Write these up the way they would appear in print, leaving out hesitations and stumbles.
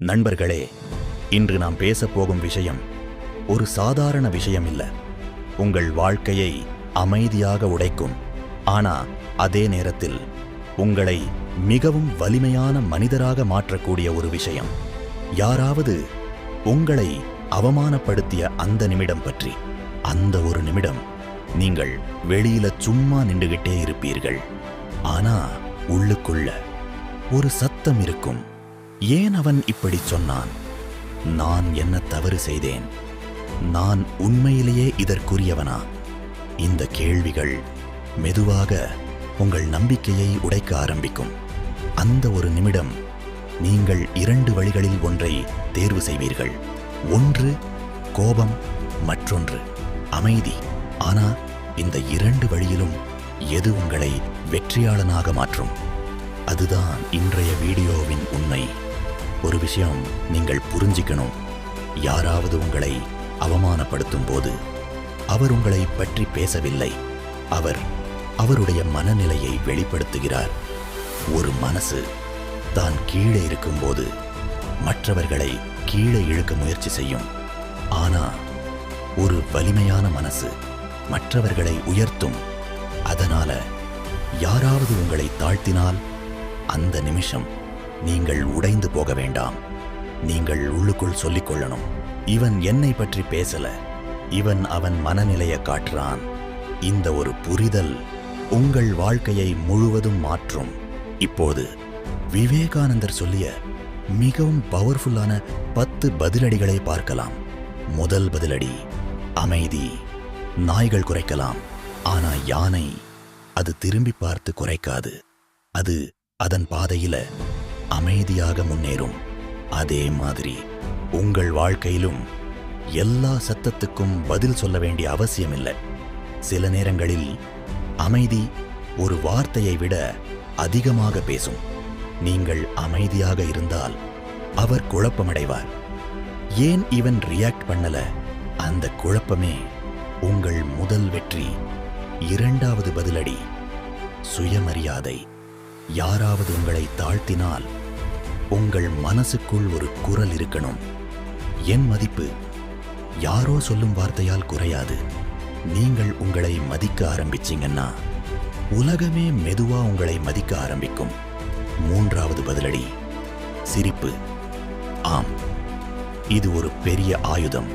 நண்பர்களே, இன்று நாம் பேசப்போகும் விஷயம் ஒரு சாதாரண விஷயம் இல்ல. உங்கள் வாழ்க்கையை அமைதியாக உடைக்கும், ஆனா அதே நேரத்தில் உங்களை மிகவும் வலிமையான மனிதராக மாற்றக்கூடிய ஒரு விஷயம். யாராவது உங்களை அவமானப்படுத்திய அந்த நிமிடம் பற்றி. அந்த ஒரு நிமிடம் நீங்கள் வெளியில சும்மா நின்றுகிட்டே இருப்பீர்கள். ஆனா உள்ளுக்குள்ள ஒரு சத்தம் இருக்கும். ஏன் அவன் இப்படி சொன்னான்? நான் என்ன தவறு செய்தேன்? நான் உண்மையிலேயே இதற்குரியவனா? இந்த கேள்விகள் மெதுவாக உங்கள் நம்பிக்கையை உடைக்க ஆரம்பிக்கும். அந்த ஒரு நிமிடம் நீங்கள் இரண்டு வழிகளில் ஒன்றை தேர்வு செய்வீர்கள். ஒன்று கோபம், மற்றொன்று அமைதி. ஆனா இந்த இரண்டு வழியிலும் எது உங்களை வெற்றியாளனாக மாற்றும்? அதுதான் இன்றைய வீடியோவின் உண்மை. ஒரு விஷயம் நீங்கள் புரிஞ்சிக்கணும். யாராவது உங்களை அவமானப்படுத்தும் போது அவர் உங்களை பற்றி பேசவில்லை. அவருடைய மனநிலையை வெளிப்படுத்துகிறார். ஒரு மனசு தான் கீழே இருக்கும்போது மற்றவர்களை கீழே இழுக்க முயற்சி செய்யும். ஆனா ஒரு வலிமையான மனசு மற்றவர்களை உயர்த்தும். அதனால யாராவது உங்களை தாழ்த்தினால் அந்த நிமிஷம் நீங்கள் உடைந்து போக வேண்டாம். நீங்கள் உள்ளுக்குள் சொல்லிக் கொள்ளணும், இவன் என்னை பற்றி பேசல, இவன் அவன் மனநிலையை காட்டுறான். இந்த ஒரு புரிதல் உங்கள் வாழ்க்கையை முழுவதும் மாற்றும். இப்போது விவேகானந்தர் சொல்லிய மிகவும் பவர்ஃபுல்லான 10 பதிலடிகளை பார்க்கலாம். முதல் பதிலடி அமைதி. நாய்கள் குறைக்கலாம், ஆனா யானை அது திரும்பி பார்த்து குறைக்காது. அது அதன் பாதையில அமைதியாக முன்னேறும். அதே மாதிரி உங்கள் வாழ்க்கையிலும் எல்லா சத்தத்துக்கும் பதில் சொல்ல வேண்டிய அவசியமில்லை. சில நேரங்களில் அமைதி ஒரு வார்த்தையை விட அதிகமாக பேசும். நீங்கள் அமைதியாக இருந்தால் அவர் குழப்பமடைவார். ஏன் இவன் ரியாக்ட் பண்ணல? அந்த குழப்பமே உங்கள் முதல் வெற்றி. இரண்டாவது பதிலடி சுயமரியாதை. யாராவது உங்களை தாழ்த்தினால் உங்கள் மனசுக்குள் ஒரு குரல் இருக்கணும். என் மதிப்பு யாரோ சொல்லும் வார்த்தையால் குறையாது. நீங்கள் உங்களை மதிக்க ஆரம்பிச்சீங்கன்னா உலகமே மெதுவா உங்களை மதிக்க ஆரம்பிக்கும். மூன்றாவது பதிலடி சிரிப்பு. ஆம், இது ஒரு பெரிய ஆயுதம்.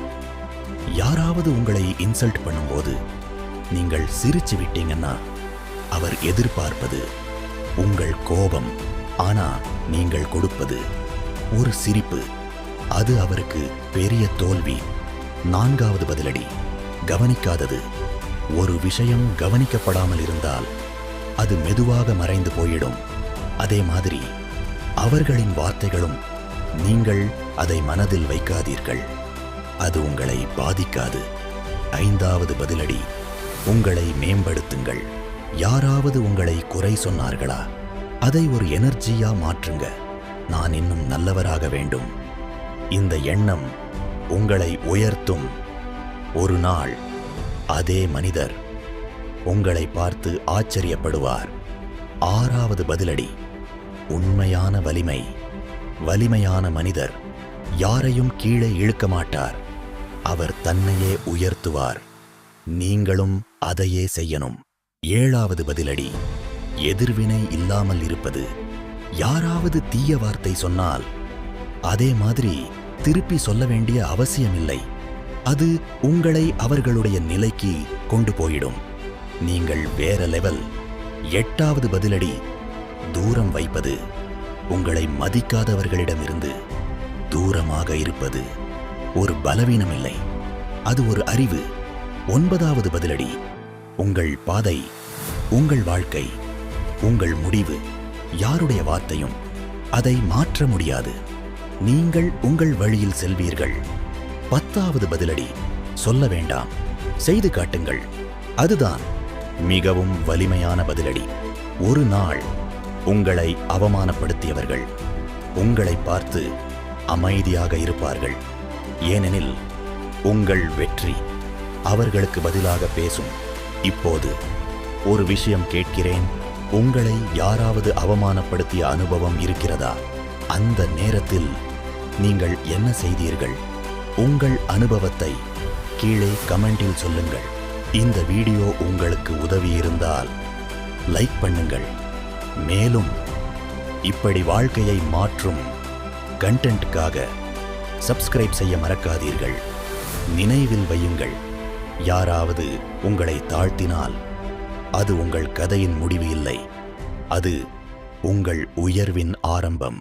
யாராவது உங்களை இன்சல்ட் பண்ணும்போது நீங்கள் சிரிச்சு விட்டீங்கன்னா அவர் எதிர்பார்ப்பது உங்கள் கோபம். ஆனா நீங்கள் கொடுப்பது ஒரு சிரிப்பு. அது அவருக்கு பெரிய தோல்வி. நான்காவது பதிலடி கவனிக்காதது. ஒரு விஷயம் கவனிக்கப்படாமல் இருந்தால் அது மெதுவாக மறைந்து போயிடும். அதே மாதிரி அவர்களின் வார்த்தைகளும். நீங்கள் அதை மனதில் வைக்காதீர்கள், அது உங்களை பாதிக்காது. ஐந்தாவது பதிலடி உங்களை மேம்படுத்துங்கள். யாராவது உங்களை குறை சொன்னார்களா? அதை ஒரு எனர்ஜியா மாற்றுங்க. நான் இன்னும் நல்லவராக வேண்டும். இந்த எண்ணம் உங்களை உயர்த்தும். ஒரு நாள் அதே மனிதர் உங்களை பார்த்து ஆச்சரியப்படுவார். ஆறாவது பதிலடி உண்மையான வலிமை. வலிமையான மனிதர் யாரையும் கீழே இழுக்க மாட்டார். அவர் தன்னையே உயர்த்துவார். நீங்களும் அதையே செய்யணும். ஏழாவது பதிலடி எதிர்வினை இல்லாமல் இருப்பது. யாராவது தீய வார்த்தை சொன்னால் அதே மாதிரி திருப்பி சொல்ல வேண்டிய அவசியமில்லை. அது உங்களை அவர்களுடைய நிலைக்கு கொண்டு போயிடும். நீங்கள் வேற லெவல். எட்டாவது பதிலடி தூரம் வைப்பது. உங்களை மதிக்காதவர்களிடமிருந்து தூரமாக இருப்பது ஒரு பலவீனமில்லை, அது ஒரு அறிவு. ஒன்பதாவது பதிலடி உங்கள் பாதை, உங்கள் வாழ்க்கை, உங்கள் முடிவு. யாருடைய வார்த்தையும் அதை மாற்ற முடியாது. நீங்கள் உங்கள் வழியில் செல்வீர்கள். 10வது பதிலடி சொல்ல வேண்டாம், செய்து காட்டுங்கள். அதுதான் மிகவும் வலிமையான பதிலடி. ஒரு நாள் உங்களை அவமானப்படுத்தியவர்கள் உங்களை பார்த்து அமைதியாக இருப்பார்கள். ஏனெனில் உங்கள் வெற்றி அவர்களுக்கு பதிலாக பேசும். இப்போது ஒரு விஷயம் கேட்கிறேன். உங்களை யாராவது அவமானப்படுத்திய அனுபவம் இருக்கிறதா? அந்த நேரத்தில் நீங்கள் என்ன செய்தீர்கள்? உங்கள் அனுபவத்தை கீழே கமெண்டில் சொல்லுங்கள். இந்த வீடியோ உங்களுக்கு உதவியிருந்தால் லைக் பண்ணுங்கள். மேலும் இப்படி வாழ்க்கையை மாற்றும் கண்டென்ட்டுக்காக சப்ஸ்கிரைப் செய்ய மறக்காதீர்கள். நினைவில் வையுங்கள், யாராவது உங்களை தாழ்த்தினால் அது உங்கள் கதையின் முடிவு இல்லை, அது உங்கள் உயர்வின் ஆரம்பம்.